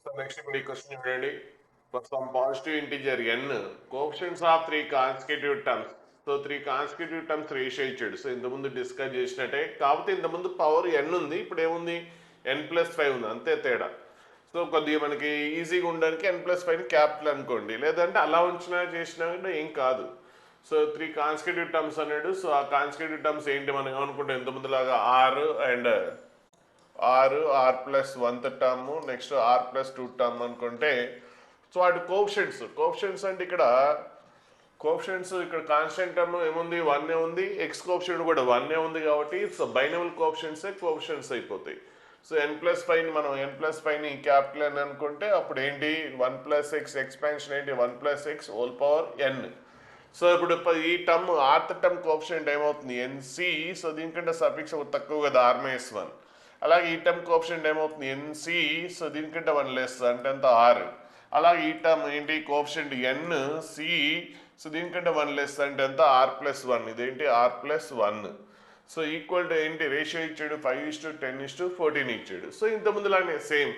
So next ఇప్పుడు ఈ question చూడండి. For some positive integer n, coefficients of three consecutive terms. So three consecutive terms ratio ఇచ్చాడు. So ఇంతకుముందు discuss చేసినట్టే, కాకపోతే ఇంతకుముందు పవర్ n ఉంది, ఇప్పుడు ఏముంది n+5 ఉంది, అంతే తేడా. సో కొద్దిగా మనకి ఈజీగా ఉండడానికి n+5ని క్యాపిటల్ అనుకోండి, లేదంటే అలా ఉంచినా చేసినా కూడా ఏం కాదు. సో త్రీ కాన్సిక్యూటివ్ టర్మ్స్ అన్నాడు. సో ఆ కాన్సిక్యూటివ్ టర్మ్స్ ఏంటి మనం ఏమనుకుంటాం, ఇంతకుముందులాగా r+1th term, next r+2 term అనుకుంటే, సో వాటి కోఎఫిషియెంట్స్ అంటే ఇక్కడ కాన్స్టెంట్ టర్మ్ ఏముంది, 1 ఉంది, ఎక్స్ కోఎఫిషియెంట్ కూడా 1 ఉంది కాబట్టి సో బైనమల్ కోఎఫిషియెంట్స్ అయిపోతాయి. సో n+5ని మనం n+5ని క్యాపిటల్ అని అనుకుంటే అప్పుడు ఏంటి 1+x ఎక్స్పాన్షన్ ఏంటి 1+x whole power n. So ఇప్పుడు ఈ టర్మ్ ఆర్త్ టర్మ్ కోఎఫిషియెంట్ ఏమవుతుంది nc. సో దీనికంటే సఫిక్స్ తక్కువ కదా r-1. అలాగే ఈ టర్మ్ కోఎఫిషియెంట్ ఏమవుతుంది nc. సో దీనికంటే 1 లెస్ అంటే ఎంత r. అలాగే ఈ టర్మ్ ఏంటి కోఎఫిషియెంట్ nc. సో దీనికంటే 1 లెస్ అంటే ఎంత r+1. ఇదేంటి r+1. సో ఈక్వల్ టు ఏంటి రేషియో ఇచ్చాడు 5:10:14 ఇచ్చాడు. సో ఇంతకుముందులానే సేమ్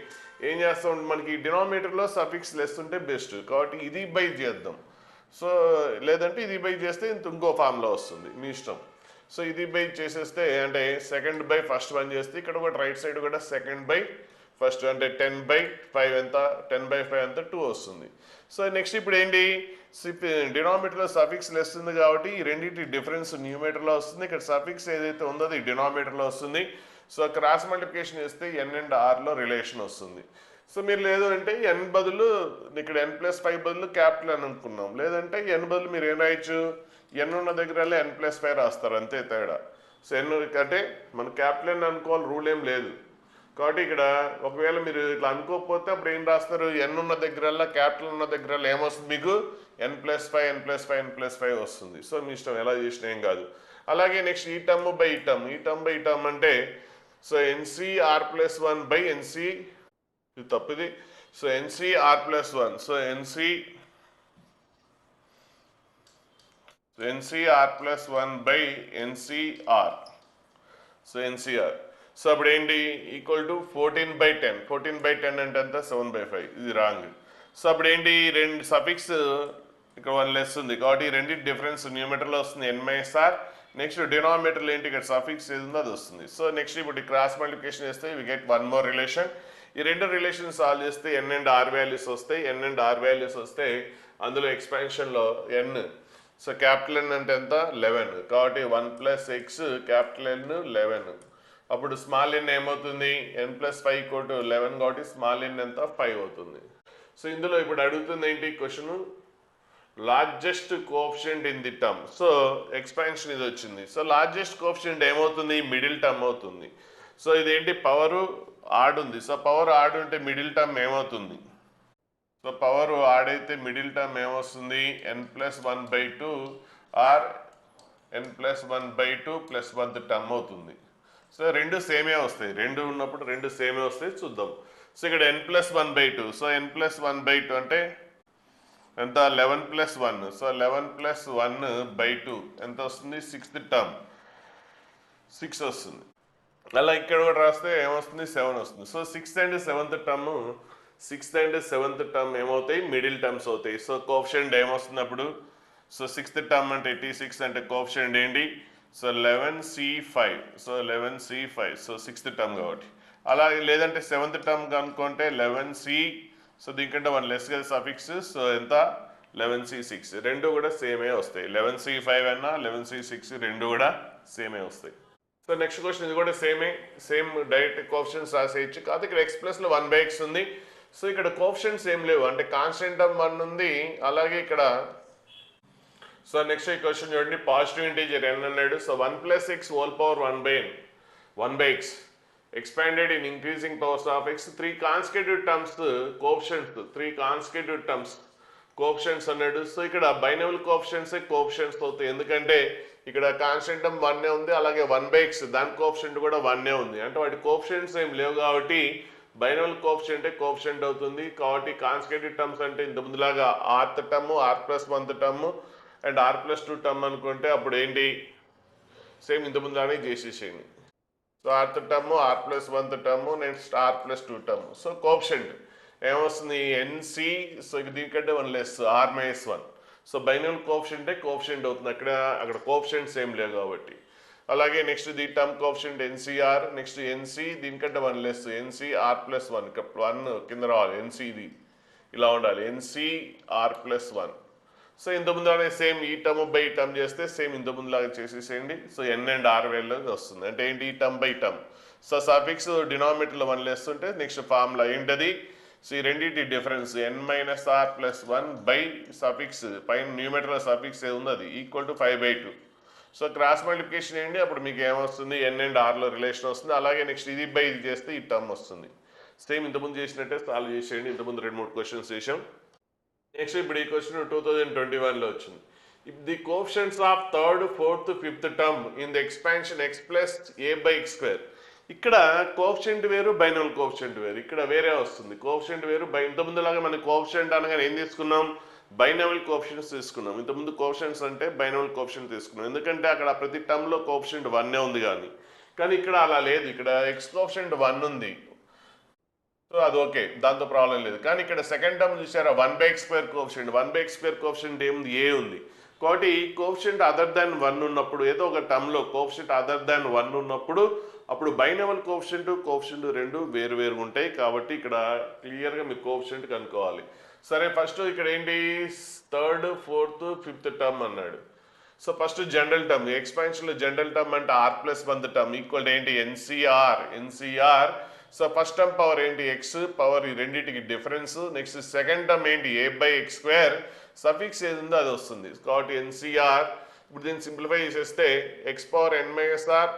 ఏం చేస్తాం, మనకి డినామినేటర్లో సఫిక్స్ లెస్ ఉంటే బెస్ట్ కాబట్టి ఇది బై చేద్దాం. సో లేదంటే ఇది బై చేస్తే ఇంకో ఫామ్లో వస్తుంది, మీ ఇష్టం. సో ఇది బై చేసేస్తే అంటే సెకండ్ బై ఫస్ట్ 1 చేస్తే ఇక్కడ కూడా రైట్ సైడ్ కూడా సెకండ్ బై ఫస్ట్ అంటే 10/5 ఎంత 10/5 ఎంత 2 వస్తుంది. సో నెక్స్ట్ ఇప్పుడు ఏంటి డినామినేటర్లో సఫిక్స్ లెస్ ఉంది కాబట్టి ఈ రెండింటి డిఫరెన్స్ న్యూమేటర్లో వస్తుంది. ఇక్కడ సఫిక్స్ ఏదైతే ఉందో అది డినామినేటర్లో వస్తుంది. సో క్రాస్ మల్టిప్లికేషన్ చేస్తే n అండ్ rలో రిలేషన్ వస్తుంది. సో మీరు లేదు అంటే n బదులు ఇక్కడ n+5 బదులు క్యాపిటల్ అని అనుకున్నాం, లేదంటే n బదులు మీరు ఏం రాయొచ్చు, n ఉన్న దగ్గర n+5 రాస్తారు, అంతే తేడా. సో n అంటే మన క్యాపిటల్ అని అనుకోవాలి, రూల్ ఏం లేదు. కాబట్టి ఇక్కడ ఒకవేళ మీరు ఇట్లా అనుకోకపోతే అప్పుడు ఏం రాస్తారు, n ఉన్న దగ్గరల్లా క్యాపిటల్ ఉన్న దగ్గరల్లా ఏమొస్తుంది మీకు n+5 వస్తుంది. సో మీ ఇష్టం ఎలా చేసినా ఏం కాదు. అలాగే నెక్స్ట్ ఈ టర్మ్ బై ఈ టర్మ్ అంటే సో nc(r+1) బై nc, ఇది తప్పిది. So nc(r+1) so nc(r+1) by ncr. So ncr. So అప్పుడు ఏంటి ఈక్వల్ టు 14/10 అంటే ఎంత 7/5. ఇది రాంగ్. సో అప్పుడు ఏంటి రెండు సఫిక్స్ ఇక్కడ 1 లెస్ ఉంది కాబట్టి ఈ రెండింటి డిఫరెన్స్ న్యూమీటర్లో వస్తుంది n-r. నెక్స్ట్ డినామినేటర్లో ఏంటి ఇక్కడ సఫిక్స్ ఏది ఉందో అది వస్తుంది. సో నెక్స్ట్ ఇప్పుడు క్రాస్ మల్టిప్లికేషన్ చేస్తే వి గెట్ 1 మోర్ రిలేషన్. ఈ రెండు రిలేషన్ సాల్వ్ చేస్తే n అండ్ r వాల్యూస్ వస్తాయి. అందులో ఎక్స్పాన్షన్లో n, సో క్యాపిటల్ N అంటే ఎంత 11 కాబట్టి 1+x క్యాపిటల్ N 11. అప్పుడు స్మాల్ n ఏమవుతుంది n+5 = 11 కాబట్టి స్మాల్ n ఎంత 5 అవుతుంది. సో ఇందులో ఇప్పుడు అడుగుతుంది ఏంటి question, largest coefficient in the term. So expansion ఇది వచ్చింది. సో లార్జెస్ట్ కోఎఫిషియంట్ ఏమవుతుంది మిడిల్ టర్మ్ అవుతుంది. సో ఇదేంటి పవర్ ఆడ్ ఉంది. సో పవర్ ఆడ్ ఉంటే మిడిల్ టర్మ్ ఏమవుతుంది, సో పవర్ ఆడ్ అయితే మిడిల్ టర్మ్ ఏమొస్తుంది n+1/2 are n+1/2 + 1th term అవుతుంది. సో రెండు సేమే వస్తాయి, రెండు ఉన్నప్పుడు రెండు సేమే వస్తాయి, చూద్దాం. సో ఇక్కడ n+1/2. సో n+1/2 అంటే ఎంత 11+1. సో 11+1/2 ఎంత వస్తుంది 6th టర్మ్ 6 వస్తుంది. అలా ఇక్కడ కూడా రాస్తే ఏమొస్తుంది 7 వస్తుంది. So 6th and 7th term ఏమవుతాయి మిడిల్ టర్మ్స్ అవుతాయి. సో కోఎఫిషియంట్ ఏమొస్తుంది అప్పుడు, సో 6th టర్మ్ అంటే T6 అంటే కోఎఫిషియంట్ ఏంటి, so 11c5. So 11c5 so 6th term కాబట్టి. అలా లేదంటే 7th టర్మ్ కనుక్కుంటే 11c. సో దీనికంటే 1 లెస్ కదా సఫిక్స్, సో ఎంత 11c6. రెండు కూడా సేమే వస్తాయి, 11c5 అన్నా 11c6 రెండు కూడా సేమే వస్తాయి. సో నెక్స్ట్ క్వశ్చన్ ఇది కూడా సేమ్ డైరెక్ట్ కోఎఫిషియంట్స్ రాసేయచ్చు, కాదు ఇక్కడ x+లో 1/x ఉంది. సో ఇక్కడ కోఎఫిషియంట్స్ ఏం లేవు, అంటే కాన్స్టెంట్ టర్మ్ 1 ఉంది. అలాగే ఇక్కడ సో నెక్స్ట్ ఈ క్వశ్చన్ చూడండి, పాజిటివ్ ఇంటీజర్ n అన్నాడు. So 1+x whole power 1/x expanded in increasing powers of x. Three consecutive terms coefficients అన్నాడు. సో ఇక్కడ బైనమల్ కోఎఫిషియంట్స్ అవుతాయి, ఎందుకంటే ఇక్కడ కాన్స్టెంట్ టర్మ్ 1 ఉంది, అలాగే 1/x దాని కోఎఫిషియంట్ కూడా 1 ఉంది. అంటే వాటి కోఎఫిషియంట్స్ ఏం లేవు కాబట్టి బైనమల్ కోఎఫిషియంట్ అవుతుంది. కాబట్టి కాన్సిక్యూటివ్ టర్మ్స్ అంటే ఇంత ముందులాగా rth term, r+1th term and r+2 term అనుకుంటే అప్పుడు ఏంటి సేమ్ ఇంత ముందులానే చేసేసేయండి. So rth term, r+1th term, next r+2 term. So coefficient ఏమొస్తుంది ఎన్సి, సో ఇక దీనికంటే 1 less r-1. So binomial coefficient coefficient అవుతుంది, అక్కడ కోఎఫిషియంట్స్ ఏం లేవు కాబట్టి. అలాగే next the term coefficient NCR, next NC దీనికంటే 1 లెస్ ఎన్సీఆర్+1, ఇక్కడ 1 కింద రావాలి, ఎన్సి ఇది ఇలా ఉండాలి, ఎన్సీఆర్+1. సో ఇంతకుముందులాగే సేమ్ ఈ టర్మ్ బై టర్మ్ చేస్తే సేమ్ ఇంతకుముందులాగా చేసేసేయండి. So N and R value వస్తుంది. అంటే ఏంటి, ఈ term by term. So suffix డినామినేటర్లో 1 లెస్ ఉంటే నెక్స్ట్ ఫార్ములా ఏంటది, సో ఈ రెండింటి డిఫరెన్స్ n-r+1 బై సఫిక్స్ పైన న్యూమరేటర్లో సఫిక్స్ ఏది ఉంది అది equal to 5/2. So cross multiplication ఏంటి, అప్పుడు మీకు ఏమొస్తుంది, ఎన్ అండ్ ఆర్లో రిలేషన్ వస్తుంది. అలాగే నెక్స్ట్ ఇది బై ఇది చేస్తే ఈ టర్మ్ వస్తుంది. సేమ్ ఇంతకుముందు చేసినట్టే సాల్వ్ చేసేయండి. ఇంతకుముందు 2-3 క్వశ్చన్స్ చేసాం. నెక్స్ట్ ఇప్పుడు ఈ క్వశ్చన్ 2021లో వచ్చింది. If the coefficients of third, fourth, fifth term in the expansion x plus a/x². ఇక్కడ కోఎఫిషియంట్ వేరు, బైనల్ కోఎఫిషియంట్ వేరు, ఇక్కడ వేరే వస్తుంది. కోఎఫిషియంట్ వేరు, ఇంతకుముందులాగా మనం కోఎఫిషియంట్ అనగానే ఏం తీసుకున్నాం, బైనల్ కోఎఫిషియంట్స్ తీసుకున్నాం. ఇంతకుముందు కోఎఫిషియంట్స్ అంటే బైనల్ కోఎఫిషియంట్ తీసుకున్నాం, ఎందుకంటే అక్కడ ప్రతి టర్మ్లో కోఎఫిషియంట్ 1 ఉంది. కానీ ఇక్కడ అలా లేదు, ఇక్కడ ఎక్స్ కోఎఫిషియంట్ 1 ఉంది. సో అది ఓకే, దాంతో ప్రాబ్లం లేదు. కానీ ఇక్కడ సెకండ్ టర్మ్ చూసారా, 1/x² కోఎఫిషియంట్, 1/x² కోఎఫిషియంట్ ఏముంది, ఏ ఉంది. కాబట్టి కోఎఫిషియంట్ అదర్ దాన్ 1 ఉన్నప్పుడు, ఏదో ఒక టర్మ్లో కోఎఫిషియంట్ అదర్ దాన్ 1 ఉన్నప్పుడు అప్పుడు బైనవల్ కోఎఫిషియంట్ రెండు వేరు ఉంటాయి. కాబట్టి ఇక్కడ క్లియర్గా మీ కోఎఫిషియంట్ కనుక్కోవాలి. సరే, ఫస్ట్ ఇక్కడ ఏంటి, థర్డ్, ఫోర్త్, ఫిఫ్త్ టర్మ్ అన్నాడు. సో ఫస్ట్ జనరల్ టర్మ్, ఎక్స్పాన్షన్లో జనరల్ టర్మ్ అంటే r+1 టర్మ్ ఈక్వల్ ఏంటి, NCR. So first term power ఏంటి, ఎక్స్ పవర్, ఈ రెండింటికి డిఫరెన్స్. నెక్స్ట్ సెకండ్ టర్మ్ ఏంటి, a/x², సఫిక్స్ ఏది ఉందో అది వస్తుంది. కాబట్టి ఎన్సీఆర్. ఇప్పుడు దీన్ని సింప్లిఫై చేసేస్తే x⁻n-r,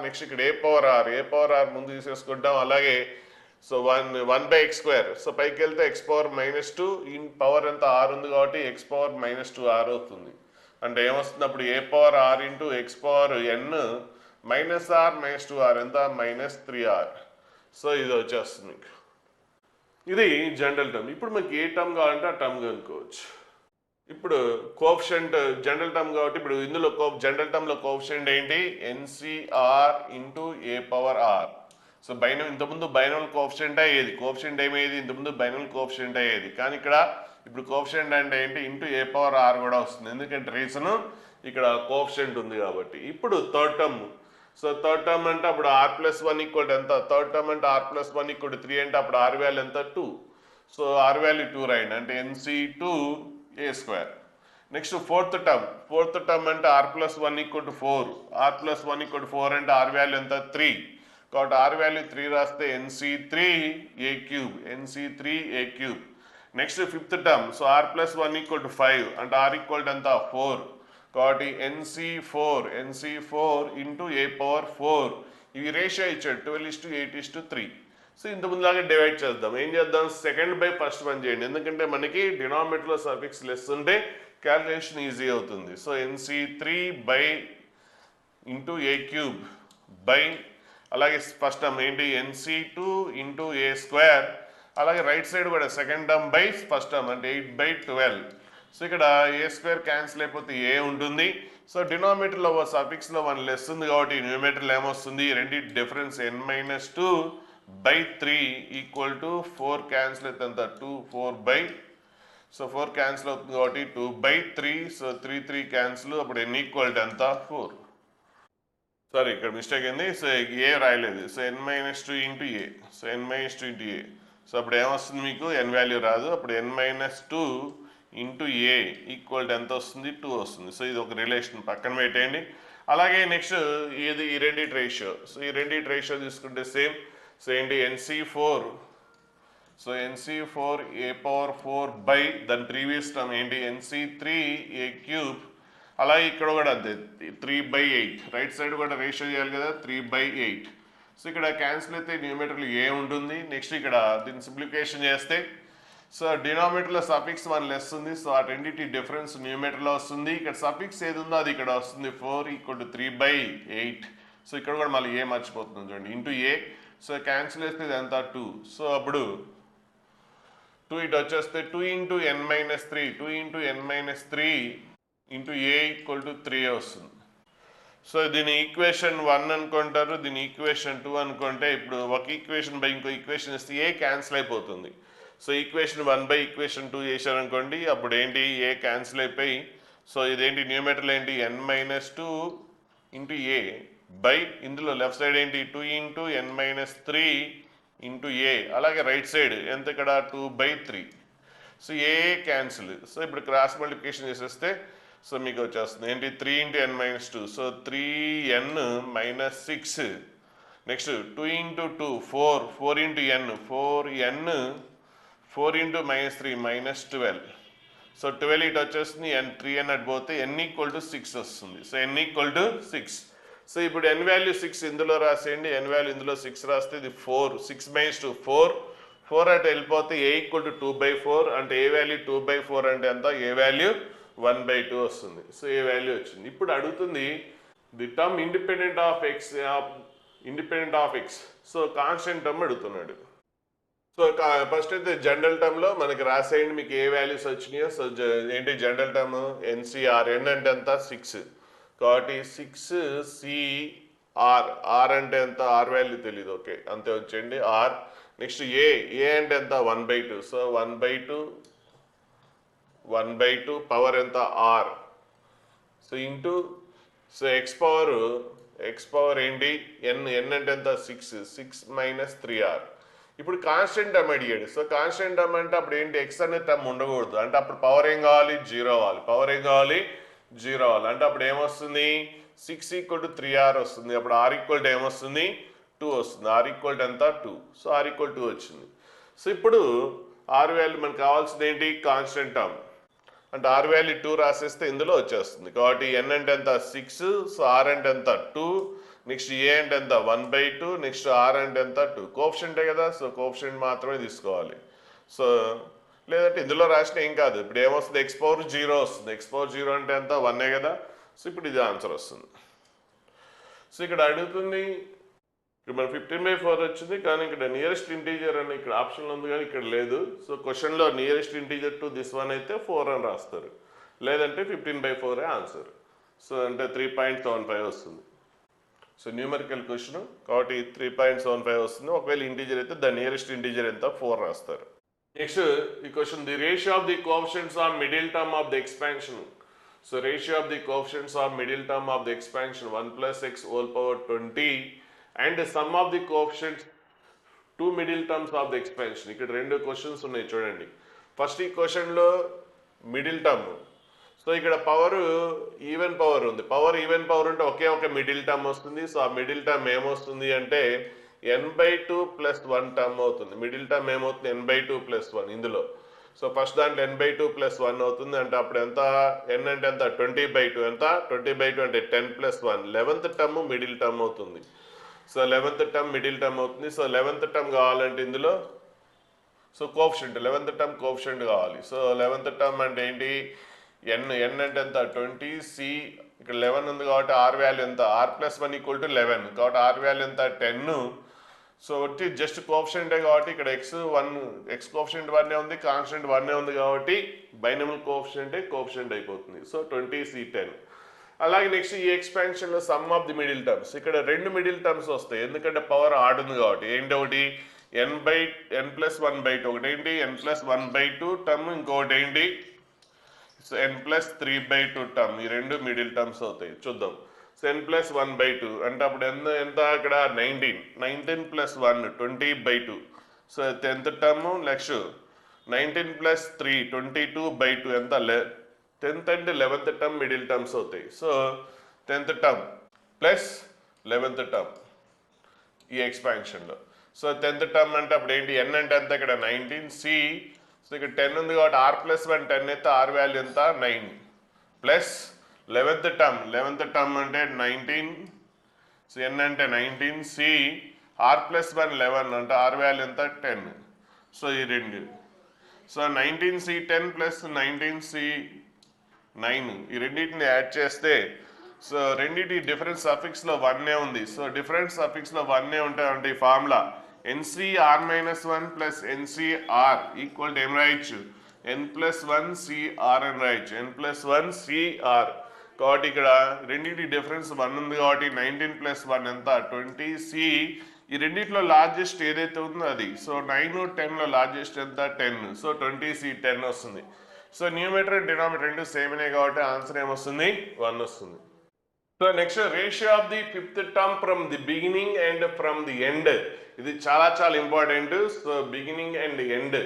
నెక్స్ట్ ఇక్కడ a⁻r ముందు తీసేసుకుంటాం. అలాగే సో 1/x². సో పైకి వెళ్తే x⁻−2, ఈ పవర్ అంతా r ఉంది కాబట్టి x⁻−2r అవుతుంది. అంటే ఏమొస్తుంది అప్పుడు, a⁻r ఇంటూ x⁻n-r-2r ఎంత, -3r. సో ఇది వచ్చేస్తుంది మీకు. ఇది జనరల్ టర్మ్. ఇప్పుడు మనకి ఏ టర్మ్ కావాలంటే ఆ టర్మ్ కనుక్కోవచ్చు. ఇప్పుడు కోఎఫిషియంట్ జనరల్ టర్మ్ కాబట్టి ఇప్పుడు ఇందులో జనరల్ టర్మ్లో కోఎఫిషియంట్ ఏంటి, ఎన్సీఆర్ ఇంటూ a⁻r. సో ఇంతకుముందు బైనల్ కోఎఫిషియంట్ అయ్యేది, కోఎఫిషియంట్ ఏమయ్యేది, ఇంతకుముందు బైనల్ కోఎఫిషియంట్ అయ్యేది. కానీ ఇక్కడ ఇప్పుడు కోఎఫిషియంట్ అంటే ఏంటి, ఇంటూ a⁻r కూడా వస్తుంది, ఎందుకంటే రీజన్ ఇక్కడ కోఎఫిషియంట్ ఉంది కాబట్టి. ఇప్పుడు third term. So third term అంటే అప్పుడు r+1 ఈక్వల్ ఎంత, థర్డ్ టర్మ్ అంటే r+1 ఈక్వల్ 3 అంటే అప్పుడు r వాల్యూ ఎంత, 2. సో r వాల్యూ 2 రాయండి, అంటే nc2a². నెక్స్ట్ ఫోర్త్ టర్మ్ అంటే r+1 ఈక్వల్ 4, r+1 ఈక్వల్ 4 అంటే r వాల్యూ ఎంత, 3. కాబట్టి r వాల్యూ 3 రాస్తే nc3a³. Next fifth term, so r+1 equal 5 అంటే r ఈక్వల్ ఎంత, 4. కాబట్టి nc4 ఇంటూ a⁻4. ఇవి రేషియో ఇచ్చాడు 12:8:3. సో ఇంతకుముందులాగా డివైడ్ చేద్దాం. ఏం చేద్దాం, సెకండ్ బై ఫస్ట్ వన్ చేయండి, ఎందుకంటే మనకి డినామినేటర్లో సఫిక్స్ లెస్ ఉంటే క్యాల్కులేషన్ ఈజీ అవుతుంది. So nc3 by into a³ by, అలాగే ఫస్ట్ టర్మ్ ఏంటి, nc2 ఇంటూ a². అలాగే రైట్ సైడ్ కూడా second term by first term అంటే 8/12. సో ఇక్కడ a² క్యాన్సిల్ అయిపోతే a ఉంటుంది. సో డినామినేటర్లో సఫిక్స్లో 1 లెస్ ఉంది కాబట్టి న్యూమరేటర్లో ఏమొస్తుంది, రెండి difference n-2/3 equal to 4 cancel అయితే ఎంత, 2 సో 4 క్యాన్సిల్ అవుతుంది కాబట్టి 2/3. సో 3 క్యాన్సిల్, అప్పుడు n ఈక్వల్ టు ఎంత, 4. సారీ ఇక్కడ మిస్టేక్ అయింది, సో ఏ రాయలేదు. So n-2 into a. So n-2 into a. So అప్పుడు ఏమొస్తుంది మీకు, n వాల్యూ రాదు, అప్పుడు n-2 into A equal to ఎంత వస్తుంది, 2 వస్తుంది. సో ఇది ఒక రిలేషన్ పక్కన పెట్టేయండి. అలాగే నెక్స్ట్ ఇది ఈ రెండిటి రేషియో. సో ఈ రెండిటి రేషియో తీసుకుంటే సేమ్. సో ఏంటి, nc4 a⁻4 బై దాని ప్రీవియస్ టర్మ్ ఏంటి, nc3a³. అలాగే ఇక్కడ కూడా అంతే 3/8. రైట్ సైడ్ కూడా రేషియో చేయాలి కదా, 3/8. సో ఇక్కడ క్యాన్సిల్ అయితే న్యూమరేటర్లో ఏ ఉంటుంది. నెక్స్ట్ ఇక్కడ దీన్ని సింప్లిఫికేషన్ చేస్తే, సో డినామినేటర్లో సఫిక్స్ 1 లెస్ ఉంది, సో ఆ రెండింటి డిఫరెన్స్ న్యూమరేటర్లో వస్తుంది. ఇక్కడ సఫిక్స్ ఏది ఉందో అది ఇక్కడ వస్తుంది, 4 ఈక్వల్ టు 3/8. సో ఇక్కడ కూడా మళ్ళీ ఏ మర్చిపోతుంది చూడండి, ఇంటూ ఏ. సో క్యాన్సిల్ చేస్తే ఇది ఎంత, 2. సో అప్పుడు 2 ఇటు వచ్చేస్తే 2 into n-3 into a equal to 3 వస్తుంది. సో దీని ఈక్వేషన్ 1 అనుకుంటారు, దీని ఈక్వేషన్ 2 అనుకుంటే ఇప్పుడు ఒక ఈక్వేషన్ బై ఇంకో ఈక్వేషన్ ఇస్తే ఏ క్యాన్సిల్ అయిపోతుంది. సో ఈక్వేషన్ 1 బై ఈక్వేషన్ 2 చేశారనుకోండి, అప్పుడు ఏంటి ఏ క్యాన్సిల్ అయిపోయి, సో ఇదేంటి న్యూమరేటర్లో ఏంటి n-2 ఇంటూ ఏ బై ఇందులో లెఫ్ట్ సైడ్ ఏంటి 2 ఇంటూ n-3 ఇంటూ ఏ, అలాగే రైట్ సైడ్ ఎంత ఇక్కడ 2/3. సో ఏ క్యాన్సిల్. సో ఇప్పుడు క్రాస్ మల్టిప్లికేషన్ చేసేస్తే సో మీకు వచ్చేస్తుంది ఏంటి 3 into n-2, so 3n-6. Next 2 into 2 4 into n 4 into -3 -12. So 12 ఇటు వచ్చేస్తుంది, n 3n అటు పోతే n = 6 వస్తుంది. So n = 6. సో ఇప్పుడు n వాల్యూ 6 ఇందులో రాసేయండి, n వాల్యూ ఇందులో 6 రాస్తే ఇది 4 6 - 2 4 అటు వెళ్ళిపోతే a = 2/4 అంటే ఏ వాల్యూ 2/4 అంటే ఎంత, ఏ వాల్యూ 1/2 వస్తుంది. సో ఏ వాల్యూ వచ్చింది. ఇప్పుడు అడుగుతుంది the term independent of X. So constant term అడుగుతున్నాడు. సో ఫస్ట్ అయితే జనరల్ టర్మ్లో మనకి రాసేయండి మీకు ఏ వాల్యూస్ వచ్చినాయో. సో ఏంటి జనరల్ టర్మ్ ఎన్సిఆర్, ఎన్ అంటే ఎంత 6 కాబట్టి 6CR, ఆర్ అంటే ఎంత, ఆర్ వాల్యూ తెలీదు, ఓకే అంతే వచ్చేయండి ఆర్. నెక్స్ట్ ఏ అంటే ఎంత 1/2, సో 1/2 పవర్ ఎంత r. So into so x power ఏంటి ఎన్ అంటే ఎంత 6 - 3r. ఇప్పుడు కాన్స్టెంట్ టర్మ్ అడిగాడు. సో కాన్స్టెంట్ టర్మ్ అంటే అప్పుడు ఏంటి ఎక్స్ అనే టర్మ్ ఉండకూడదు, అంటే అప్పుడు పవర్ ఏం కావాలి 0 అవ్వాలి, అంటే అప్పుడు ఏమొస్తుంది 6 = 3r వస్తుంది. అప్పుడు r = ఏమొస్తుంది 2 వస్తుంది. r = ఎంత 2, సో r = 2 వచ్చింది. సో ఇప్పుడు ఆర్ వాల్యూ మనకు కావాల్సింది ఏంటి కాన్స్టెంట్ టర్మ్, అంటే ఆర్ వాల్యూ 2 రాసేస్తే ఇందులో వచ్చేస్తుంది. కాబట్టి n అంటే ఎంత 6, సో r అంటే ఎంత 2, నెక్స్ట్ ఏ అంటే ఎంత 1/2, నెక్స్ట్ r అంటే ఎంత 2. కోఎఫిషియంటే కదా, సో కోఎఫిషియంట్ మాత్రమే తీసుకోవాలి. సో లేదంటే ఇందులో రాసిన ఏం కాదు. ఇప్పుడు ఏమొస్తుంది x⁻0 వస్తుంది. x⁻0 అంటే ఎంత 1 కదా. సో ఇప్పుడు ఇది ఆన్సర్ వస్తుంది. సో ఇక్కడ అడుగుతుంది ఇక్కడ మన 15/4 వచ్చింది, కానీ ఇక్కడ నియరెస్ట్ ఇంటీజర్ అని ఇక్కడ ఆప్షన్లో ఉంది కానీ ఇక్కడ లేదు. సో క్వశ్చన్లో nearest integer to this one అయితే 4 అని రాస్తారు, లేదంటే 15/4 ఆన్సర్. సో అంటే 3.75 వస్తుంది. సో న్యూమరికల్ క్వశ్చన్ కాబట్టి 3.75 వస్తుంది. ఒకవేళ ఇంటీజర్ అయితే ద నియరెస్ట్ ఇంటీజర్ ఎంత 4 రాస్తారు. నెక్స్ట్ ఈ question the ratio of the coefficients of middle term of the expansion. So ratio of the coefficients of middle term of the expansion 1 + x whole power 20 and some of the coefficients 2 middle terms of the expansion. ఇక్కడ 2 questions ఉన్నాయి చూడండి. First ఈ క్వశ్చన్లో middle term. So ఇక్కడ power even power ఉంది. Power even power ఉంటే ఒకే ఒక middle term వస్తుంది. సో ఆ మిడిల్ టర్మ్ ఏమొస్తుంది అంటే n/2 + 1 టర్మ్ అవుతుంది. మిడిల్ టర్మ్ ఏమవుతుంది n/2 + 1 ఇందులో. సో ఫస్ట్ దాంట్లో n/2 + 1 అవుతుంది, అంటే అప్పుడు ఎంత n అంటే ఎంత 20/2, ఎంత 20/2 అంటే 10 + 1 11th టర్మ్ మిడిల్ టర్మ్ అవుతుంది. So 11th term middle term అవుతుంది. సో 11th టర్మ్ కావాలంటే ఇందులో so coefficient 11th term coefficient కావాలి. సో 11th టర్మ్ అంటే ఏంటి n అంటే ఎంత 20, c ఇక్కడ 11 ఉంది కాబట్టి r వాల్యూ ఎంత r + 1 = 11 కాబట్టి r వాల్యూ ఎంత 10. సో వచ్చి జస్ట్ కోఎఫిషియంటే కాబట్టి ఇక్కడ x కోఎఫిషియంట్ 1 ఉంది, కాన్స్టెంట్ 1 ఉంది కాబట్టి బైనమల్ కోఎఫిషియంట్ అయిపోతుంది. So 20c10. అలాగే నెక్స్ట్ ఈ ఎక్స్పాన్షన్లో sum of the middle terms. ఇక్కడ 2 మిడిల్ టర్మ్స్ వస్తాయి, ఎందుకంటే పవర్ ఆడ్ ఉంది కాబట్టి. ఏంటి ఒకటి n+1/2, ఒకటి ఏంటి n+1/2 టర్మ్, ఇంకొకటి ఏంటి సో n+3/2 టర్మ్. ఈ 2 మిడిల్ టర్మ్స్ అవుతాయి చూద్దాం. సో n+1/2 అంటే అప్పుడు ఎంత ఇక్కడ 19 + 1 20/2. So 10th term. నెక్స్ట్ 19 + 3 22/2 ఎంత 10th and 11th term middle terms అవుతాయి. So 10th term plus 11th term ఈ ఎక్స్పాన్షన్లో. సో 10th టర్మ్ అంటే అప్పుడు ఏంటి n అంటే ఎంత ఇక్కడ 19c. సో ఇక్కడ 10 ఉంది కాబట్టి r + 1 10 అయితే r వాల్యూ ఎంత 9 ప్లస్ 11th టర్మ్ అంటే 19, సో n అంటే 19c, r + 1 11 అంటే r వాల్యూ ఎంత 10. సో ఈ రెండు. సో 19c10 + 19c9 ఈ రెండింటిని యాడ్ చేస్తే సో రెండింటి డిఫరెన్స్ సఫిక్స్లో 1 ఉంది. సో డిఫరెన్స్ సఫిక్స్లో 1 ఉంటాయంటే ఈ ఫార్ములా NCR - 1 + NCR = ఏం రాయొచ్చు n+1 CR అని రాయొచ్చు. n+1 CR కాబట్టి ఇక్కడ రెండింటి డిఫరెన్స్ 1 ఉంది కాబట్టి 19 ప్లస్ 1 ఎంత 20 సి ఈ రెండిట్లో లార్జెస్ట్ ఏదైతే ఉందో అది. సో 9 10లో లార్జెస్ట్ ఎంత 10, సో 20 సి 10 వస్తుంది. సో న్యూమరేటర్ అండ్ డినామినేటర్ రెండు సేమ్ అనే కాబట్టి ఆన్సర్ ఏమొస్తుంది 1 వస్తుంది. So next ratio of the fifth term from the beginning and from the end. ఇది చాలా చాలా important. So beginning and end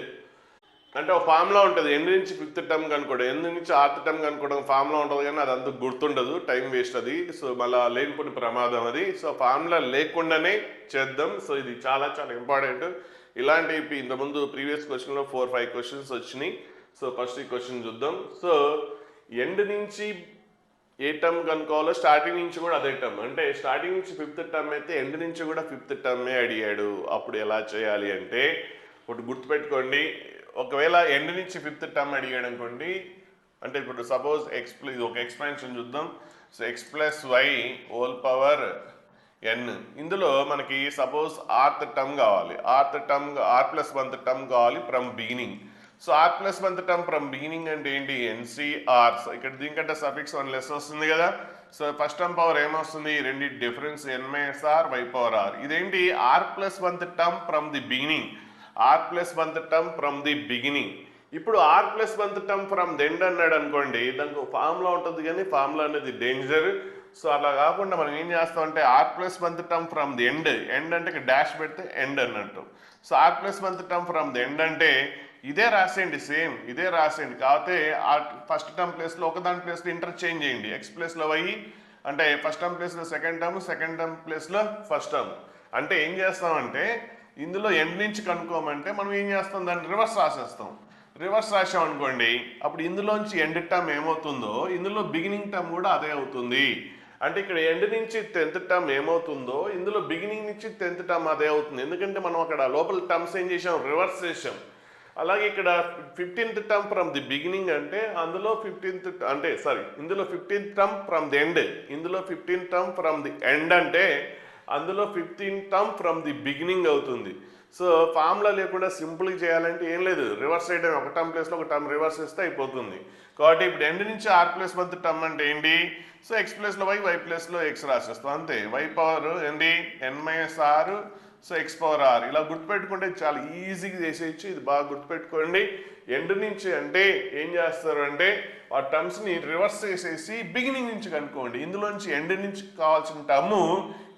అంటే ఒక ఫార్ములా ఉంటుంది, ఎండ్ నుంచి ఫిఫ్త్ టర్మ్ కనుక్కోవడం, ఎండ్ నుంచి ఆర్త్ టర్మ్ కనుక్కోవడం ఫార్ములా ఉంటుంది కానీ అది అంత గుర్తుండదు, టైం వేస్ట్ అది. సో మళ్ళీ లేనిపోయిన ప్రమాదం అది. సో ఫార్ములా లేకుండానే చేద్దాం. సో ఇది చాలా చాలా ఇంపార్టెంట్. ఇలాంటి ఇంతకుముందు ప్రీవియస్ క్వశ్చన్లో 4-5 క్వశ్చన్స్ వచ్చినాయి. సో ఫస్ట్ ఈ క్వశ్చన్ చూద్దాం. సో ఎండ్ నుంచి ఏ టర్మ్ కనుక్కోవాలో స్టార్టింగ్ నుంచి కూడా అదే టర్మ్, అంటే స్టార్టింగ్ నుంచి ఫిఫ్త్ టర్మ్ అయితే ఎండ్ నుంచి కూడా ఫిఫ్త్ టర్మే అడిగాడు. అప్పుడు ఎలా చేయాలి అంటే ఒకటి గుర్తుపెట్టుకోండి, ఒకవేళ ఎండ్ నుంచి ఫిఫ్త్ టర్మ్ అడిగాడు అనుకోండి, అంటే ఇప్పుడు సపోజ్ ఇది ఒక ఎక్స్పాన్షన్ చూద్దాం. So x plus y whole power n, ఇందులో మనకి సపోజ్ ఆర్త్ టర్మ్ కావాలి, ఆర్ ప్లస్ 1th టర్మ్ కావాలి from beginning. So r plus 1th term from beginning అంటే ఏంటి ఎన్సిఆర్. సో ఇక్కడ దీనికంటే సఫిక్స్ 1 లెస్ వస్తుంది కదా. సో ఫస్ట్ టర్మ్ పవర్ ఏమొస్తుంది, రెండు difference n minus r y power r. ఇదేంటి r plus 1th term from the beginning, r plus 1th term from the beginning. ఇప్పుడు r plus 1th term from the end అన్నాడు అనుకోండి, దానికి formula ఉంటుంది కానీ formula అనేది డేంజర్. సో అలా కాకుండా మనం ఏం చేస్తామంటే r plus 1th term from the end, end అంటే డాష్ పెడితే ఎండ్ అన్నట్టు. So r plus 1th term from the end అంటే ఇదే రాసేయండి, సేమ్ ఇదే రాసేయండి. కాకపోతే ఆ ఫస్ట్ టర్మ్ ప్లేస్లో ఒకదాని ప్లేస్లో ఇంటర్చేంజ్ చేయండి, ఎక్స్ ప్లేస్లో వై అంటే ఫస్ట్ టర్మ్ ప్లేస్లో సెకండ్ టర్మ్ ప్లేస్లో ఫస్ట్ టర్మ్. అంటే ఏం చేస్తామంటే ఇందులో ఎండ్ నుంచి కనుక్కోమంటే మనం ఏం చేస్తాం, దాన్ని రివర్స్ రాసేస్తాం. రివర్స్ రాసాం అనుకోండి, అప్పుడు ఇందులోంచి ఎండ్ టర్మ్ ఏమవుతుందో ఇందులో బిగినింగ్ టర్మ్ కూడా అదే అవుతుంది. అంటే ఇక్కడ ఎండ్ నుంచి 10th టర్మ్ ఏమవుతుందో ఇందులో బిగినింగ్ నుంచి 10th టర్మ్ అదే అవుతుంది. ఎందుకంటే మనం అక్కడ లోపల టర్మ్స్ ఏం చేసాం, రివర్స్ చేసాం. అలాగే ఇక్కడ 15th term from the beginning అంటే అందులో ఇందులో 15th term from the end, ఇందులో 15th term from the end అంటే అందులో 15th term from the beginning అవుతుంది. సో ఫార్ములా లేకుండా సింపుల్గా చేయాలంటే ఏం లేదు, రివర్స్ చేయడం, ఒక టర్మ్ ప్లేస్లో ఒక టర్మ్ రివర్స్ చేస్తే అయిపోతుంది. కాబట్టి ఇప్పుడు ఎండ్ నుంచి ఆర్ ప్లస్ 1th టర్మ్ అంటే ఏంటి, సో ఎక్స్ ప్లేస్లో వై ప్లేస్లో ఎక్స్ రాసేస్తాం అంతే. వై పవర్ ఏంటి n minus r, so x power r. ఇలా గుర్తుపెట్టుకుంటే చాలా ఈజీగా చేసేయచ్చు. ఇది బాగా గుర్తుపెట్టుకోండి. ఎండ్ నుంచి అంటే ఏం చేస్తారు అంటే ఆ టర్మ్స్ని రివర్స్ చేసేసి బిగినింగ్ నుంచి కనుక్కోండి. ఇందులోంచి ఎండ్ నుంచి కావాల్సిన టర్ము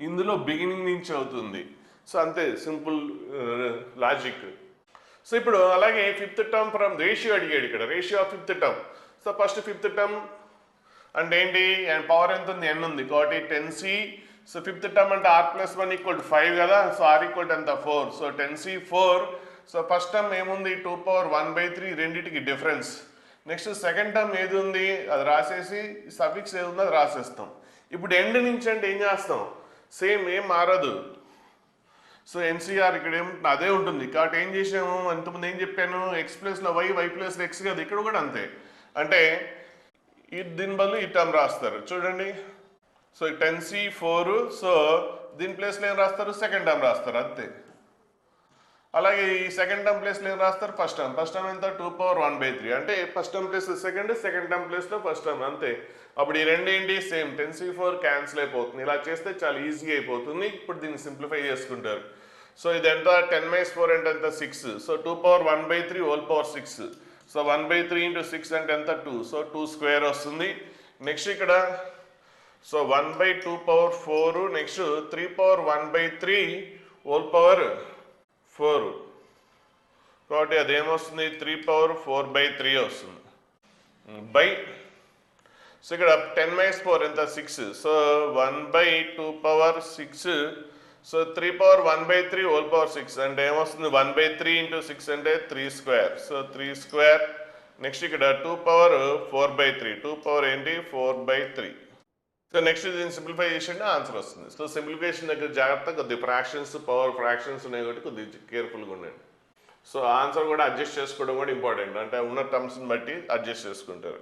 ఇందులో బిగినింగ్ నుంచి అవుతుంది. సో అంతే, సింపుల్ లాజిక్. సో ఇప్పుడు అలాగే 5th టర్మ్ ఫ్రమ్ రేషియో అడిగాడు ఇక్కడ, ratio of 5th term. So first 5th term అంటే ఏంటి, పవర్ ఎంత ఉంది, ఎన్ ఉంది కాబట్టి 10c. సో 5th టర్మ్ అంటే ఆర్ ప్లస్ 1 ఈక్వల్ టు 5 కదా. సో ఆర్ ఈక్వల్ టు ఎంత 4. So 10c 4. So first term ఏముంది 2 పవర్ 1/3, రెండింటికి డిఫరెన్స్. నెక్స్ట్ సెకండ్ టర్మ్ ఏది ఉంది అది రాసేసి సఫిక్స్ ఏది ఉందో అది రాసేస్తాం. ఇప్పుడు ఎండ్ నుంచి అంటే ఏం చేస్తాం, సేమ్ ఏం మారదు. సో ఎన్సీఆర్ ఇక్కడ అదే ఉంటుంది కాబట్టి ఏం చేసాము, ఇంతకుముందు ఏం చెప్పాను, ఎక్స్ ప్లేస్లో వై ప్లేస్లో ఎక్స్ కదా, ఇక్కడ కూడా అంతే. అంటే దీని బదులు ఈ టర్మ్ రాస్తారు చూడండి. So 10c 4. సో దీని ప్లేస్లో ఏం రాస్తారు, సెకండ్ టర్మ్ రాస్తారు అంతే. అలాగే ఈ సెకండ్ టర్మ్ ప్లేస్లో ఏం రాస్తారు, ఫస్ట్ టర్మ్ ఎంత 2 పవర్ 1/3 అంటే first term place second term ప్లేస్లో ఫస్ట్ టర్మ్ అంతే. అప్పుడు ఈ రెండు ఏంటి సేమ్, 10c 4 క్యాన్సిల్ అయిపోతుంది. ఇలా చేస్తే చాలా ఈజీగా అయిపోతుంది. ఇప్పుడు దీన్ని సింప్లిఫై చేసుకుంటారు. సో ఇది ఎంత 10 - 4 అంటే ఎంత 6. So 2 power 1/3 whole power 6. So 1/3 × 6 అంటే ఎంత 2. సో 2 స్క్వేర్ వస్తుంది. నెక్స్ట్ ఇక్కడ so 1/2 power 4, next 3 power 1/3 whole power 4 కాబట్టి అదేమొస్తుంది 3 పవర్ 4/3 వస్తుంది బై. సో ఇక్కడ 10 - 4 ఎంత 6. So 1/2 power 6. So 3 power 1/3 whole power 6 అంటే ఏమొస్తుంది 1/3 × 6 అంటే 3 స్క్వేర్. So 3 square. నెక్స్ట్ ఇక్కడ 2 పవర్ 4/3, 2 పవర్ ఏంటి 4/3. సో నెక్స్ట్ దీన్ని సింప్లిఫై చేసింటే ఆన్సర్ వస్తుంది. సో సింప్లిఫికేషన్ దగ్గర జాగ్రత్తగా కొద్దిగా ఫ్రాక్షన్స్, పవర్ ఫ్రాక్షన్స్ ఉన్నాయి కాబట్టి కొద్దిగా కేర్ఫుల్గా ఉండండి. సో ఆన్సర్ కూడా అడ్జస్ట్ చేసుకోవడం కూడా ఇంపార్టెంట్, అంటే ఉన్న టర్మ్స్ని బట్టి అడ్జస్ట్ చేసుకుంటారు.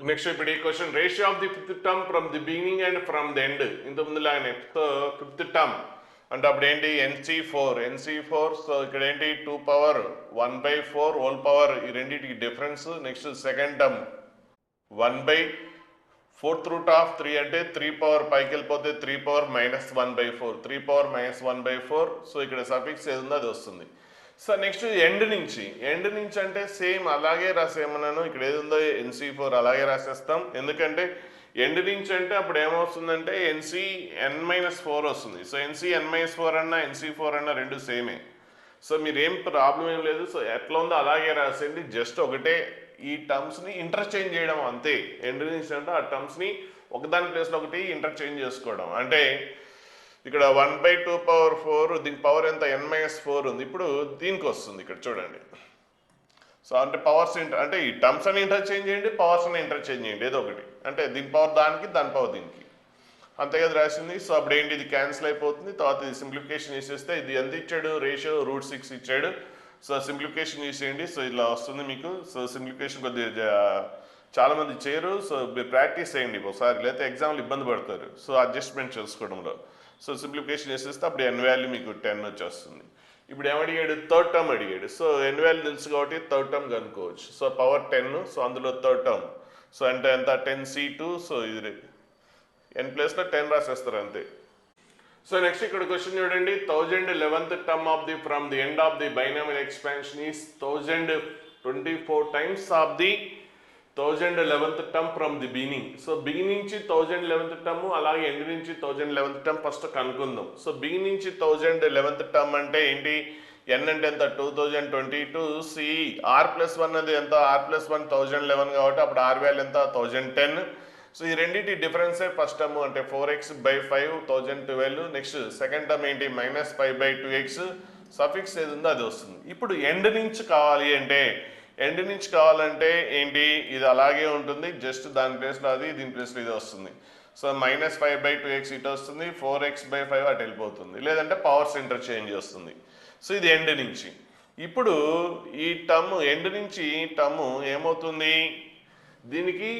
నెక్స్ట్ ఇప్పుడు ఈ question, ratio of the 5th term from the beginning and from the end. ఇంతకుముందు లాగానే. సో 5th టర్మ్ అంటే అప్పుడు ఏంటి NC4. సో ఇక్కడ ఏంటి 2 పవర్ 1/4 హోల్ పవర్, ఈ రెండింటికి difference. Next second term 1/4 fourth root of 3 అంటే 3 పవర్ పైకి వెళ్ళిపోతే 3 పవర్ -1/4, 3 పవర్ -1/4. సో ఇక్కడ సఫిక్స్ ఏది ఉందో అది వస్తుంది. సో నెక్స్ట్ ఎండ్ నుంచి అంటే సేమ్ అలాగే రాసేమన్నాను. ఇక్కడ ఏది ఉందో NC4 అలాగే రాసేస్తాం. ఎందుకంటే ఎండ్ నుంచి అంటే అప్పుడు ఏమవుతుందంటే NCn-4 వస్తుంది. సో NCn-4 అన్నా NC4 అన్నా రెండు సేమే. సో మీరేం ప్రాబ్లం ఏం లేదు. సో ఎట్లా ఉందో అలాగే రాసేయండి. జస్ట్ ఒకటే ఈ టర్మ్స్ని ఇంటర్చేంజ్ చేయడం అంతే. ఎండ్ నుంచి అంటే ఆ టర్మ్స్ని ఒకదాని ప్లేస్లో ఒకటి ఇంటర్చేంజ్ చేసుకోవడం. అంటే ఇక్కడ 1/2 దీని పవర్ ఎంత n-4 ఉంది. ఇప్పుడు దీనికి వస్తుంది ఇక్కడ చూడండి. సో అంటే పవర్స్ అంటే ఈ టర్మ్స్ అని ఇంటర్చేంజ్ చేయండి, పవర్స్ అని ఇంటర్చేంజ్ చేయండి, ఏదో ఒకటి. అంటే దీని పవర్ దానికి, దాని పవర్ దీనికి, అంతే కదా రాసింది. సో అప్పుడు ఏంటి, ఇది క్యాన్సిల్ అయిపోతుంది. తర్వాత ఇది సింప్లిఫికేషన్ చేసేస్తే ఇది ఎంత ఇచ్చాడు, రేషియో √6 ఇచ్చాడు. సో సింప్లిఫికేషన్ చేసేయండి. సో ఇలా వస్తుంది మీకు. సో సింప్లిఫికేషన్ కొద్దిగా చాలామంది చేయరు. సో మీరు ప్రాక్టీస్ చేయండి ఒకసారి, లేకపోతే ఎగ్జామ్లు ఇబ్బంది పడతారు. సో అడ్జస్ట్మెంట్ చేసుకోవడంలో. సో సింప్లిఫికేషన్ చేసేస్తే అప్పుడు n వాల్యూ మీకు 10 వచ్చేస్తుంది. ఇప్పుడు ఏమడిగాడు, థర్డ్ టర్మ్ అడిగాడు. సో n వాల్యూ తెలుసు కాబట్టి థర్డ్ టర్మ్ కనుక్కోవచ్చు. సో పవర్ 10, సో అందులో థర్డ్ టర్మ్. సో అంటే ఎంత 10C2. సో ఇది n ప్లేస్లో 10 రాసేస్తారు అంతే. సో నెక్స్ట్ ఇక్కడ క్వశ్చన్ చూడండి. 1011th term of the from the end of the binomial expansion is 1024 times of the 1011th term from the beginning. So beginning నుంచి 1011th term, అలాగే end నుంచి 1011th term first కనుక్కుందాం. So beginning నుంచి 1011th term అంటే ఏంటి, n అంటే ఎంత 2022, C R+1 అది ఎంత R+1 1011 కాబట్టి అప్పుడు R వాల్యూ ఎంత 1010. సో ఈ రెండింటి డిఫరెన్సే ఫస్ట్ టర్మ్ అంటే 4x/5 1012. నెక్స్ట్ సెకండ్ టర్మ్ ఏంటి -5/2x, సఫిక్స్ ఏది ఉందో అది వస్తుంది. ఇప్పుడు ఎండ్ నుంచి కావాలంటే ఏంటి, ఇది అలాగే ఉంటుంది. జస్ట్ దాని ప్లేస్లో అది, దీని ప్లేస్లో ఇది వస్తుంది. సో -5/2x ఇటు వస్తుంది, 4x/5 అటు వెళ్ళిపోతుంది. లేదంటే పవర్స్ ఇంటర్చేంజ్ వస్తుంది. సో ఇది ఎండ్ నుంచి. ఇప్పుడు ఈ టర్మ్ ఎండ్ నుంచి టర్మ్ ఏమవుతుంది, దీనికి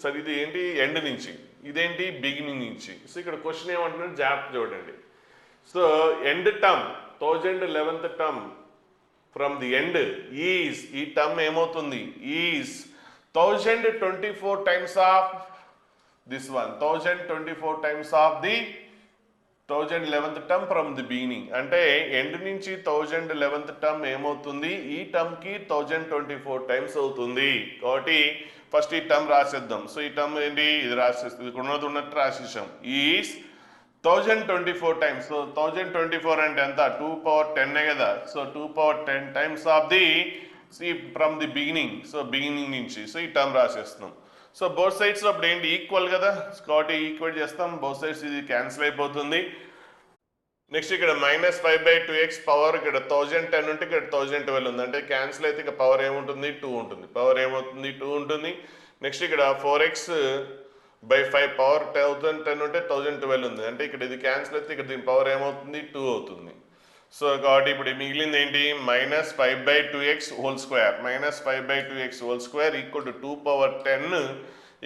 సరే ఇది ఏంటి ఎండ్ నుంచి, ఇదేంటి బిగినింగ్ నుంచి. సో ఇక్కడ క్వశ్చన్ ఏమంటున్నారు జాగ్రత్త చూడండి. So end term 1011th term from the end is, ఈ టర్మ్ ఏమవుతుంది is 1024 times of this one, 1024 times of the 1011th term from the beginning. అంటే ఎండ్ నుంచి 1011th టర్మ్ ఏమవుతుంది, ఈ టర్మ్కి 1024 టైమ్స్ అవుతుంది. కాబట్టి ఫస్ట్ ఈ టర్మ్ రాసేద్దాం. సో ఈ టర్మ్ ఏంటి, ఇది రాసేస్తుంది, ఉన్నట్టు రాసేసాం. Is 1024 times. సో 1024 అంటే ఎంత 2 పవర్ 10 కదా. So 2 power 10 times of the from the beginning. So beginning నుంచి. సో ఈ టర్మ్ రాసేస్తున్నాం. సో బోత్ సైడ్స్ అప్పుడు ఏంటి ఈక్వల్ కదా, కాబట్టి ఈక్వల్ చేస్తాం. బోత్ సైడ్స్ ఇది క్యాన్సిల్ అయిపోతుంది. నెక్స్ట్ ఇక్కడ -5/2x పవర్ ఇక్కడ 1010 ఉంటే ఇక్కడ 1012 ఉంది. అంటే క్యాన్సిల్ అయితే ఇక పవర్ ఏముంటుంది 2 ఉంటుంది. పవర్ ఏమవుతుంది 2 ఉంటుంది. నెక్స్ట్ ఇక్కడ 4x/5 పవర్ 1010 ఉంటే 1012 ఉంది. అంటే ఇక్కడ ఇది క్యాన్సిల్ అయితే ఇక్కడ దీని పవర్ ఏమవుతుంది 2 అవుతుంది. సో కాబట్టి ఇప్పుడు మిగిలింది ఏంటి -5/2x whole square, -5/2x² equal to 2 power 10.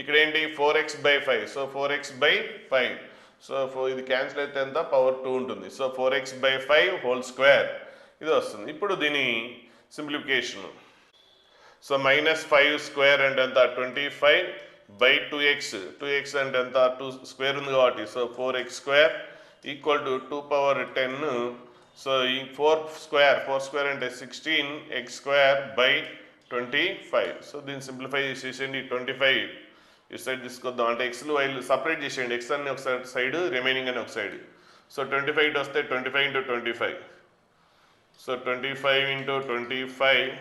ఇక్కడ ఏంటి 4x/5. So 4x/5. సో ఇది క్యాన్సిల్ అయితే ఎంత పవర్ 2 ఉంటుంది. సో 4x/5 హోల్ స్క్వేర్ ఇది వస్తుంది. ఇప్పుడు దీని సింప్లిఫికేషన్. సో -5² అంటే ఎంత 25/2x, 2x అంటే ఎంత 2 స్క్వేర్ ఉంది కాబట్టి. So 4x² equal to 2 power 10. So ఈ 4 స్క్వేర్ అంటే 16x²/25. సో దీన్ని సింప్లిఫై చేసేయండి. 25 ఇటు సైడ్ తీసుకొద్దాం. అంటే ఎక్స్లు వైలు సపరేట్ చేసేయండి. ఎక్స్ అని ఒక సైడ్, రిమైనింగ్ అని ఒక సైడ్. సో 25 ఇటు వస్తే 25 × 25. సో 25 × 25.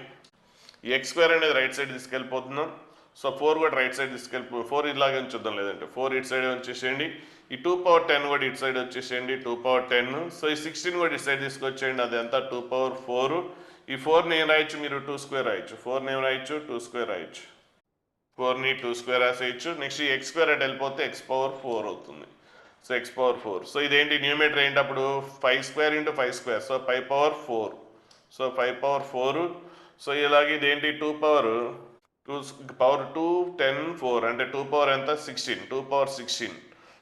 ఈ x² అనేది రైట్ సైడ్ తీసుకెళ్ళిపోతున్నాం. సో 4 కూడా రైట్ సైడ్ 4 ఇలాగే ఉంచుద్దాం, లేదంటే 4 ఇటు సైడ్ వచ్చేసేయండి. ఈ 2 పవర్ 10 కూడా ఇటు సైడ్ వచ్చేసేయండి, 2 పవర్ 10. సో ఈ 16 కూడా ఇటు సైడ్ తీసుకొచ్చేయండి, అది ఎంత 2 పవర్ 4. ఈ 4ని ఏం రాయొచ్చు మీరు 2² రాయొచ్చు. 4ని ఏం రాయొచ్చు 2² రాయొచ్చు. 4ని 2² రాసేయచ్చు. నెక్స్ట్ ఈ x² అటు వెళ్ళిపోతే x⁴ అవుతుంది. So x⁴. సో ఇదేంటి న్యూమరేటర్ ఏంటి అప్పుడు 5² × 5². సో 5⁴. సో 5⁴. సో ఇలాగే ఇదేంటి 2 పవర్ 2 10 4 అంటే 2 పవర్ ఎంత 16, 2 పవర్ 16.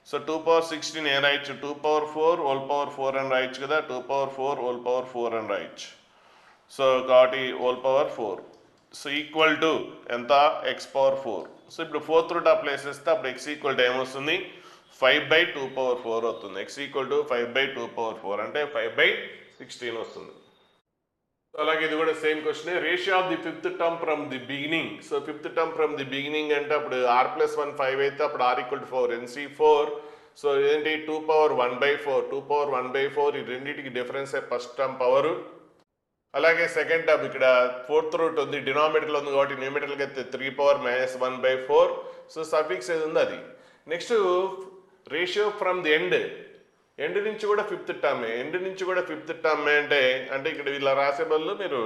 సో 2 పవర్ 16 ఏం రాయొచ్చు 2 పవర్ 4 హోల్ పవర్ 4 అని రాయొచ్చు కదా. 2 పవర్ 4 హోల్ పవర్ 4 అని రాయొచ్చు. సో కాబట్టి whole power 4. So equal to ఎంత x⁴. సో ఇప్పుడు ఫోర్త్ రూట్ అప్లై చేస్తే అప్పుడు x ఈక్వల్ టు ఏమొస్తుంది 5/2/4 అవుతుంది. x ఈక్వల్ టు 5/2/4 అంటే 5/16 వస్తుంది. సో అలాగే ఇది కూడా same question. Ratio of the fifth term from the beginning. So fifth term from the beginning అంటే అప్పుడు r+1 5 అయితే అప్పుడు r equal to 4 NC4. So ఏంటి 2/1/4 2/1/4 ఈ రెండింటికి డిఫరెన్స్ ఫస్ట్ టర్మ్ పవర్. అలాగే సెకండ్ టర్మ్ ఇక్కడ ఫోర్త్ రూట్ ఉంది, డినామినేటర్లో ఉంది కాబట్టి న్యూమినేటర్కి అయితే 3/-1/4. సో సఫిక్స్ ఏది ఉంది అది. Next ratio from the end నుంచి కూడా ఫిఫ్త్ టర్మ్ అంటే ఇక్కడ ఇలా రాసే బదులు మీరు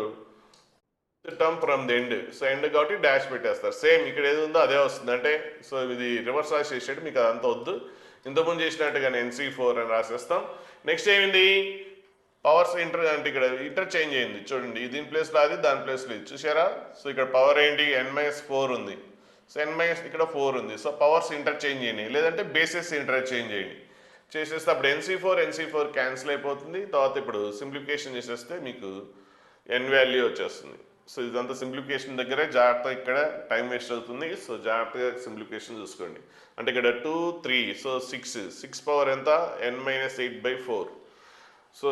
fifth term from the end. So end కాబట్టి డాష్ పెట్టేస్తారు. సేమ్ ఇక్కడ ఏది ఉందో అదే వస్తుంది. అంటే సో ఇది రివర్స్ రాసేసేటి, మీకు అదంతా వద్దు. ఇంతకుముందు చేసినట్టుగానే NC4 అని రాసేస్తాం. నెక్స్ట్ ఏమైంది, పవర్స్ అంటే ఇక్కడ ఇంటర్చేంజ్ అయింది చూడండి. దీని ప్లేస్లో అది, దాని ప్లేస్లో ఇది, చూసారా. సో ఇక్కడ పవర్ ఏంటి n-4 ఉంది. సో ఇక్కడ 4 ఉంది. సో పవర్స్ ఇంటర్చేంజ్ అయినాయి, లేదంటే బేసెస్ ఇంటర్చేంజ్ అయ్యి చేసేస్తే అప్పుడు NC4 క్యాన్సిల్ అయిపోతుంది. తర్వాత ఇప్పుడు సింప్లిఫికేషన్ చేసేస్తే మీకు n వాల్యూ వచ్చేస్తుంది. సో ఇదంతా సింప్లిఫికేషన్ దగ్గరే జాగ్రత్త, ఇక్కడ టైం వేస్ట్ అవుతుంది. సో జాగ్రత్తగా సింప్లిఫికేషన్ చూసుకోండి. అంటే ఇక్కడ 2 3 సో 6 పవర్ ఎంత n-8/4. So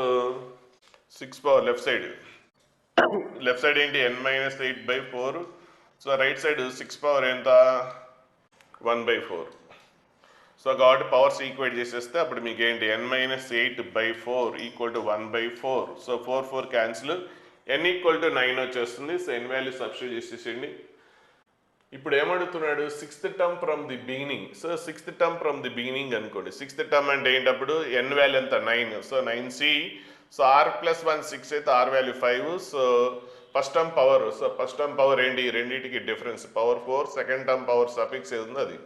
6 power left side ఏంటి n-8/4. So right side 6 power ఎంత 1/4. సో కాబట్టి పవర్స్ ఈక్వేట్ చేసేస్తే అప్పుడు మీకు ఏంటి n-8/4 equal to 1/4. So 4 cancel, n equal to 9 వచ్చేస్తుంది. సో n వాల్యూ సబ్స్టిట్యూట్ చేసేసేయండి. ఇప్పుడు ఏమడుగుతున్నాడు, sixth term from the beginning. So sixth term from the beginning అనుకోండి. సిక్స్త్ టర్మ్ అంటే ఏంటప్పుడు n వాల్యూ ఎంత 9. So 9c. సో r+1 6 అయితే r value 5. So first term power. So first term power ఏంటి, రెండింటికి difference power 4. Second term power suffix ఏది ఉందో అది.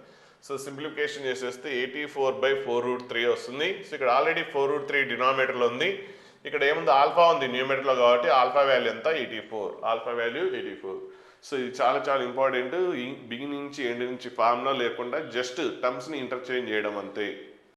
సో సింప్లిఫికేషన్ చేసేస్తే 84/4√3 వస్తుంది. సో ఇక్కడ ఆల్రెడీ 4√3 డినామినేటర్లో ఉంది. ఇక్కడ ఏముంది, ఆల్ఫా ఉంది న్యూమినేటర్లో కాబట్టి ఆల్ఫా వాల్యూ ఎంత 84. సో ఇది చాలా ఇంపార్టెంట్. బిగినింగ్ నుంచి ఎండ్ నుంచి ఫార్ములా లేకుండా జస్ట్ టర్మ్స్ని ఇంటర్చేంజ్ చేయడం అంతే.